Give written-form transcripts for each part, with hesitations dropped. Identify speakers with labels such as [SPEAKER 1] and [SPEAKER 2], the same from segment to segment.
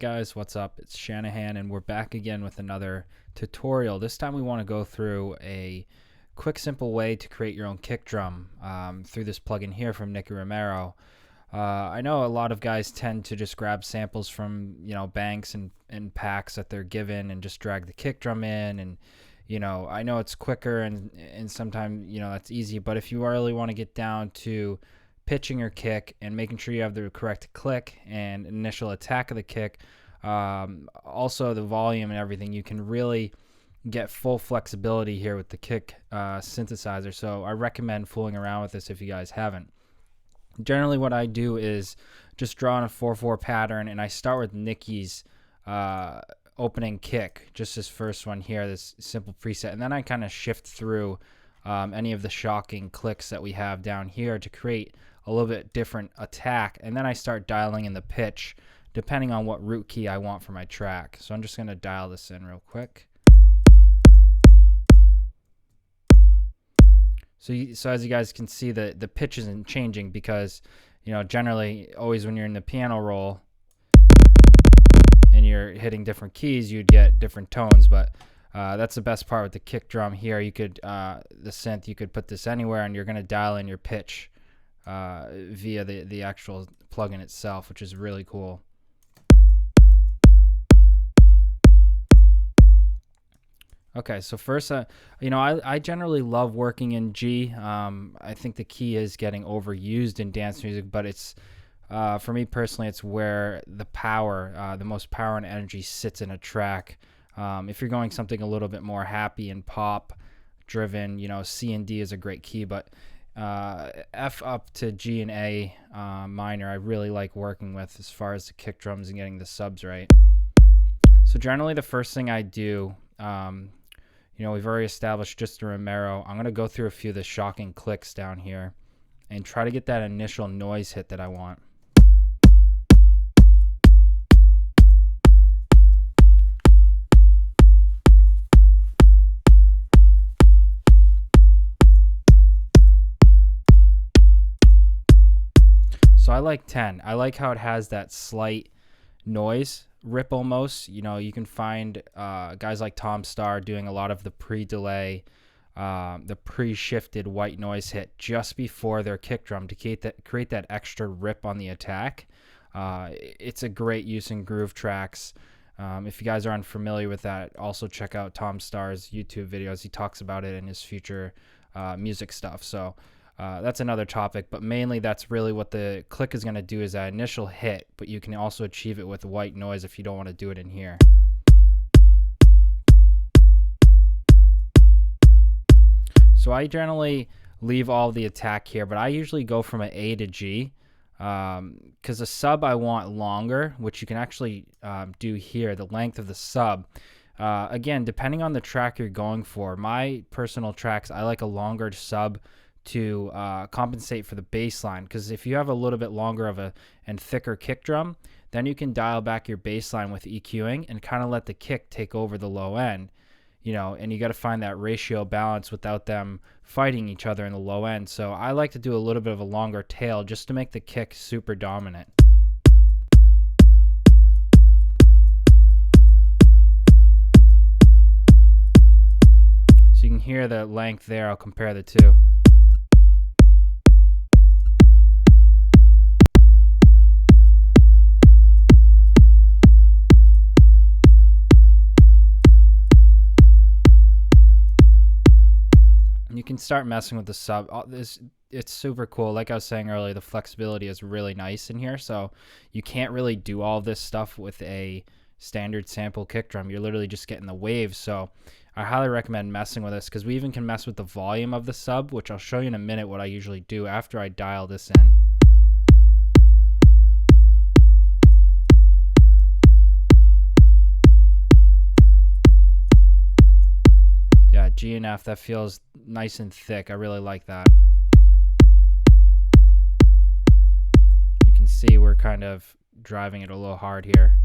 [SPEAKER 1] Guys, what's up? It's Shanahan, and we're back again with another tutorial. This time we want to go through a quick, simple way to create your own kick drum through this plugin here from Nicky Romero. I know a lot of guys tend to just grab samples from banks and packs that they're given and just drag the kick drum in, and I know it's quicker and sometimes that's easy, but if you really want to get down to pitching your kick and making sure you have the correct click and initial attack of the kick, also the volume and everything, you can really get full flexibility here with the kick synthesizer. So I recommend fooling around with this if you guys haven't. Generally what I do is just draw on a 4/4 pattern, and I start with Nicky's opening kick, just this first one here, this simple preset, and then I kind of shift through any of the shocking clicks that we have down here to create a little bit different attack, and then I start dialing in the pitch depending on what root key I want for my track. So I'm just going to dial this in real quick. So as you guys can see, the pitch isn't changing because generally always when you're in the piano roll and you're hitting different keys, you'd get different tones, but that's the best part with the kick drum here. You could the synth, you could put this anywhere and you're going to dial in your pitch via the actual plugin itself, which is really cool. Okay, so first, I generally love working in G. I think the key is getting overused in dance music, but it's for me personally, it's where the power, the most power and energy sits in a track. If you're going something a little bit more happy and pop driven, C and D is a great key, but F up to G and A minor I really like working with as far as the kick drums and getting the subs right. So generally the first thing I do, we've already established just the Romero. I'm going to go through a few of the shocking clicks down here and try to get that initial noise hit that I want. So I like 10. I like how it has that slight noise rip almost. You can find guys like Tom Starr doing a lot of the pre-delay, the pre-shifted white noise hit just before their kick drum to create that extra rip on the attack. It's a great use in groove tracks. If you guys are unfamiliar with that, also check out Tom Starr's YouTube videos. He talks about it in his future music stuff. So that's another topic, but mainly that's really what the click is going to do, is that initial hit, but you can also achieve it with white noise if you don't want to do it in here. So I generally leave all the attack here, but I usually go from an A to G because the sub I want longer, which you can actually do here, the length of the sub. Again, depending on the track you're going for, my personal tracks, I like a longer sub to compensate for the bass line, because if you have a little bit longer and thicker kick drum, then you can dial back your bass line with EQing and kind of let the kick take over the low end, and you got to find that ratio balance without them fighting each other in the low end. So I like to do a little bit of a longer tail just to make the kick super dominant. So you can hear the length there. I'll compare the two. You can start messing with the sub. It's super cool. Like I was saying earlier, the flexibility is really nice in here. So you can't really do all this stuff with a standard sample kick drum. You're literally just getting the waves. So I highly recommend messing with this, because we even can mess with the volume of the sub, which I'll show you in a minute what I usually do after I dial this in. G and F, that feels nice and thick. I really like that. You can see we're kind of driving it a little hard here.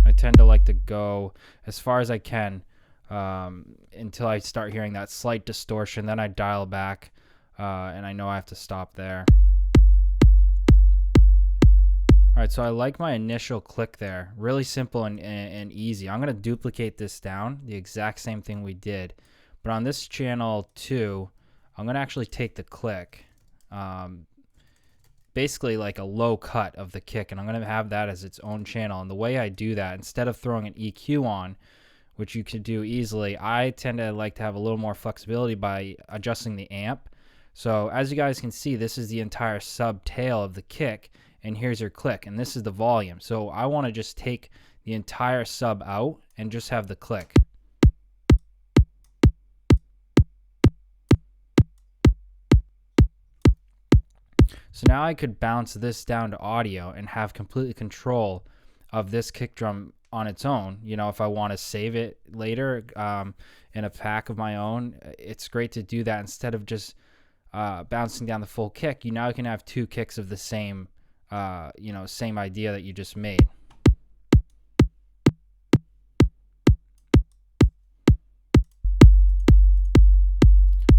[SPEAKER 1] I tend to like to go as far as I can until I start hearing that slight distortion. Then I dial back, and I know I have to stop there. All right, so I like my initial click there. Really simple and easy. I'm going to duplicate this down, the exact same thing we did. But on this channel 2, I'm going to actually take the click, basically like a low cut of the kick, and I'm going to have that as its own channel. And the way I do that, instead of throwing an EQ on, which you could do easily, I tend to like to have a little more flexibility by adjusting the amp. So as you guys can see, this is the entire sub tail of the kick, and here's your click, and this is the volume. So I want to just take the entire sub out and just have the click. So now I could bounce this down to audio and have complete control of this kick drum on its own. You know, if I want to save it later in a pack of my own, it's great to do that instead of just bouncing down the full kick. You now can have 2 kicks of the same, same idea that you just made.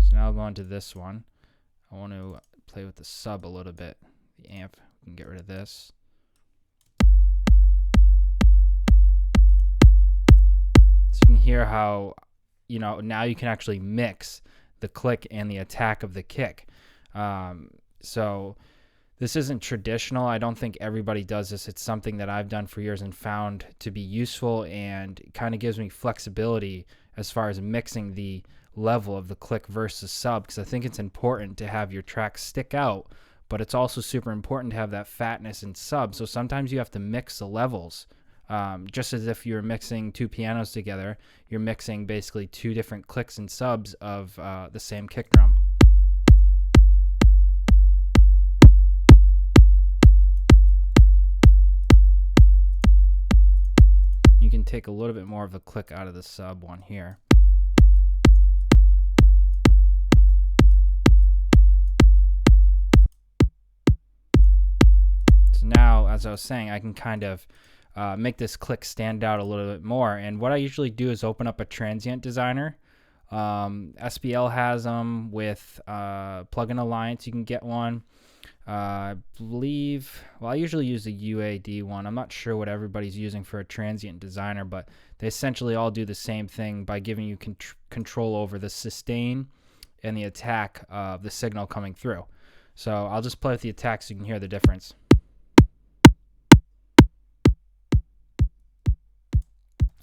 [SPEAKER 1] So now I'll go into this one. I want to play with the sub a little bit. The amp, we can get rid of this. So you can hear how, now you can actually mix the click and the attack of the kick. So this isn't traditional. I don't think everybody does this. It's something that I've done for years and found to be useful, and kind of gives me flexibility as far as mixing the level of the click versus sub, because I think it's important to have your tracks stick out, but it's also super important to have that fatness in sub. So sometimes you have to mix the levels. Just as if you're mixing 2 pianos together, you're mixing basically 2 different clicks and subs of the same kick drum. You can take a little bit more of the click out of the sub one here. So now, as I was saying, I can kind of make this click stand out a little bit more. And what I usually do is open up a transient designer. SPL has them with Plugin Alliance. You can get one. I believe, well, I usually use the UAD one. I'm not sure what everybody's using for a transient designer, but they essentially all do the same thing by giving you control over the sustain and the attack of the signal coming through. So I'll just play with the attack so you can hear the difference.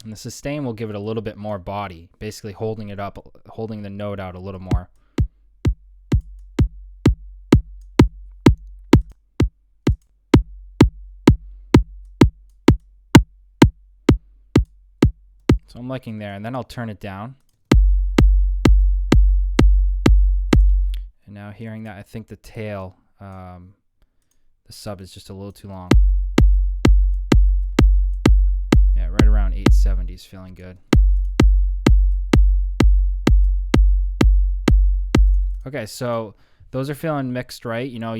[SPEAKER 1] And the sustain will give it a little bit more body, basically holding it up, holding the note out a little more. So I'm liking there, and then I'll turn it down. And now hearing that, I think the tail, the sub is just a little too long. Yeah, right around 870 is feeling good. Okay, so those are feeling mixed, right? You know,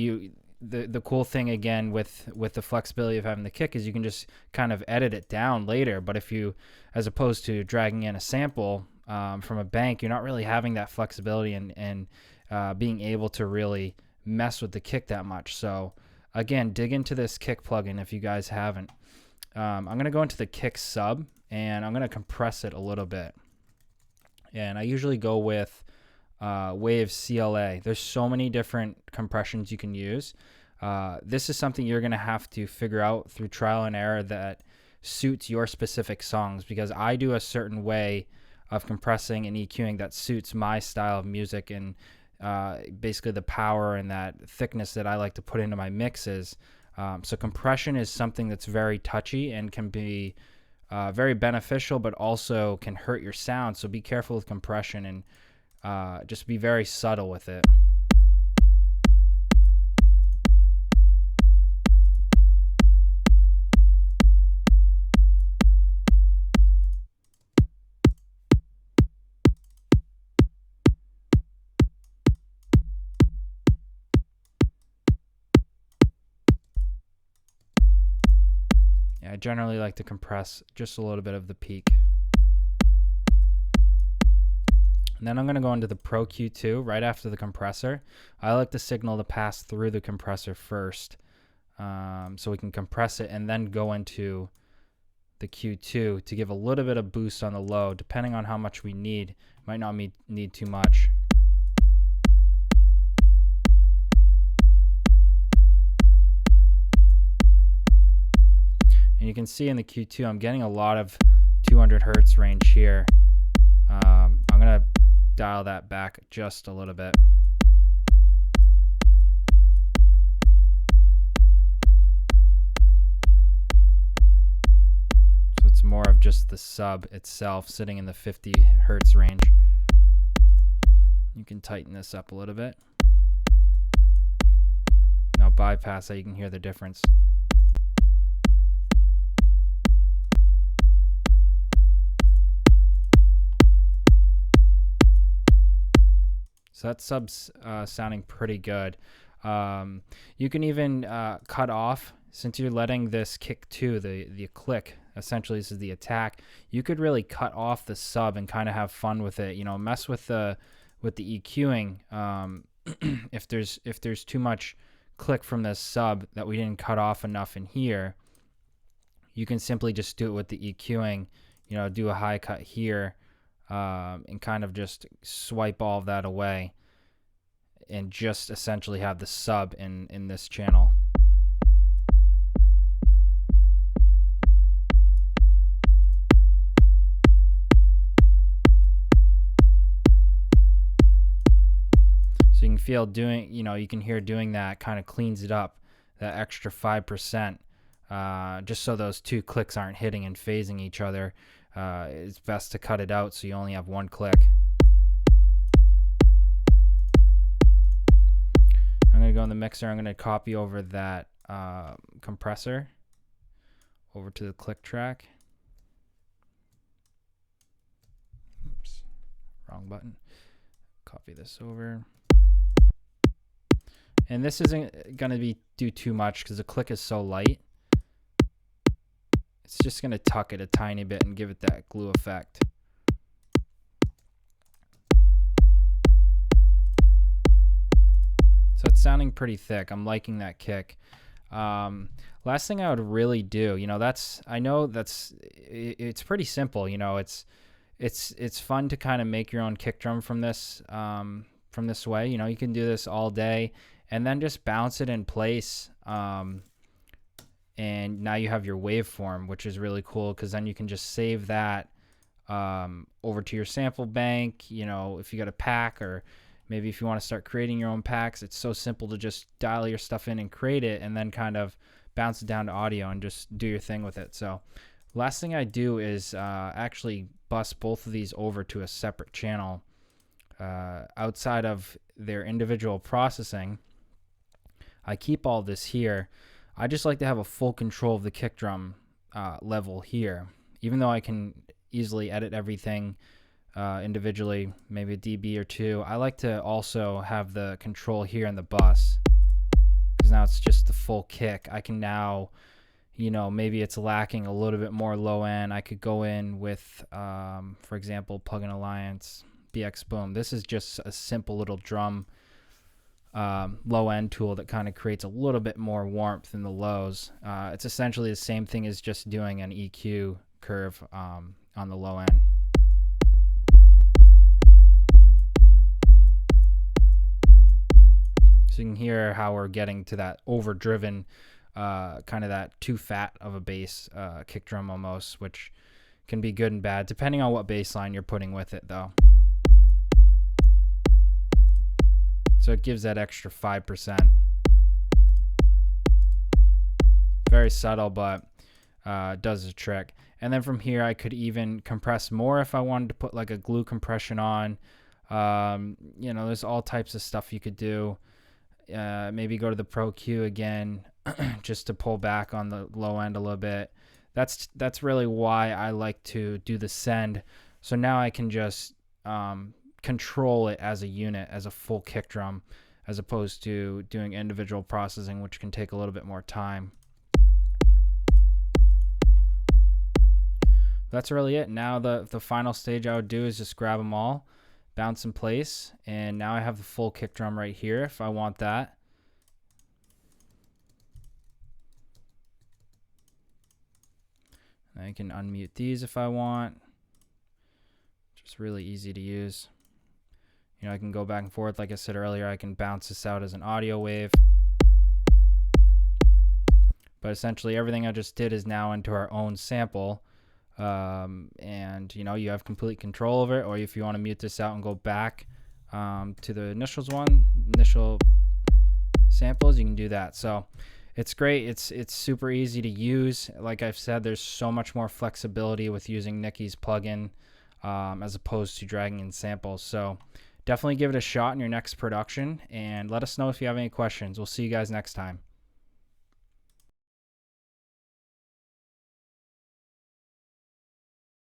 [SPEAKER 1] the cool thing again with the flexibility of having the kick is you can just kind of edit it down later. But if you, as opposed to dragging in a sample from a bank, you're not really having that flexibility and being able to really mess with the kick that much. So again, dig into this kick plugin if you guys haven't. I'm going to go into the kick sub, and I'm going to compress it a little bit. And I usually go with Waves CLA. There's so many different compressions you can use. This is something you're going to have to figure out through trial and error that suits your specific songs, because I do a certain way of compressing and EQing that suits my style of music and basically the power and that thickness that I like to put into my mixes. So compression is something that's very touchy and can be very beneficial, but also can hurt your sound. So be careful with compression and just be very subtle with it. I generally like to compress just a little bit of the peak. And then I'm going to go into the Pro Q2 right after the compressor. I like the signal to pass through the compressor first, so we can compress it and then go into the Q2 to give a little bit of boost on the low, depending on how much we need. Might not need too much. And you can see in the Q2, I'm getting a lot of 200 hertz range here. I'm going to dial that back just a little bit. So it's more of just the sub itself sitting in the 50 hertz range. You can tighten this up a little bit. Now bypass that, you can hear the difference. So that sub's sounding pretty good. You can even cut off, since you're letting this kick to the click. Essentially, this is the attack. You could really cut off the sub and kind of have fun with it. You know, mess with the EQing. If there's too much click from this sub that we didn't cut off enough in here, you can simply just do it with the EQing. You know, do a high cut here. And kind of just swipe all of that away and just essentially have the sub in this channel. So you can feel doing, you know, you can hear doing that kind of cleans it up, that extra 5%, just so those two clicks aren't hitting and phasing each other. It's best to cut it out so you only have one click. I'm going to go in the mixer. I'm going to copy over that compressor over to the click track. Oops, wrong button. Copy this over. And this isn't going to do too much because the click is so light. It's just going to tuck it a tiny bit and give it that glue effect. So it's sounding pretty thick. I'm liking that kick. Last thing I would really do, you know, I know it's pretty simple. You know, it's fun to kind of make your own kick drum from this way. You know, you can do this all day and then just bounce it in place. And now you have your waveform, which is really cool because then you can just save that over to your sample bank. You know, if you got a pack, or maybe if you want to start creating your own packs, it's so simple to just dial your stuff in and create it and then kind of bounce it down to audio and just do your thing with it. So last thing I do is actually bus both of these over to a separate channel outside of their individual processing. I keep all this here. I just like to have a full control of the kick drum level here. Even though I can easily edit everything individually, maybe a dB or two, I like to also have the control here in the bus. Because now it's just the full kick. I can now, you know, maybe it's lacking a little bit more low end. I could go in with, for example, Plugin Alliance, BX Boom. This is just a simple little drum low end tool that kind of creates a little bit more warmth in the lows. It's essentially the same thing as just doing an EQ curve on the low end. So you can hear how we're getting to that overdriven, kind of that too fat of a bass kick drum almost, which can be good and bad depending on what bass line you're putting with it though. So it gives that extra 5%. Very subtle, but does the trick. And then from here, I could even compress more if I wanted to put like a glue compression on. You know, there's all types of stuff you could do. Maybe go to the Pro Q again, just to pull back on the low end a little bit. That's really why I like to do the send. So now I can just control it as a unit, as a full kick drum, as opposed to doing individual processing, which can take a little bit more time. That's really it. Now the final stage I would do is just grab them all, bounce in place, and now I have the full kick drum right here if I want that. I can unmute these if I want. Just really easy to use. You know, I can go back and forth. Like I said earlier, I can bounce this out as an audio wave. But essentially everything I just did is now into our own sample. And you know, you have complete control over it. Or if you want to mute this out and go back to the initial samples, you can do that. So it's great. It's super easy to use. Like I've said, there's so much more flexibility with using Nicky's plugin as opposed to dragging in samples. So definitely give it a shot in your next production, and let us know if you have any questions. We'll see you guys next time.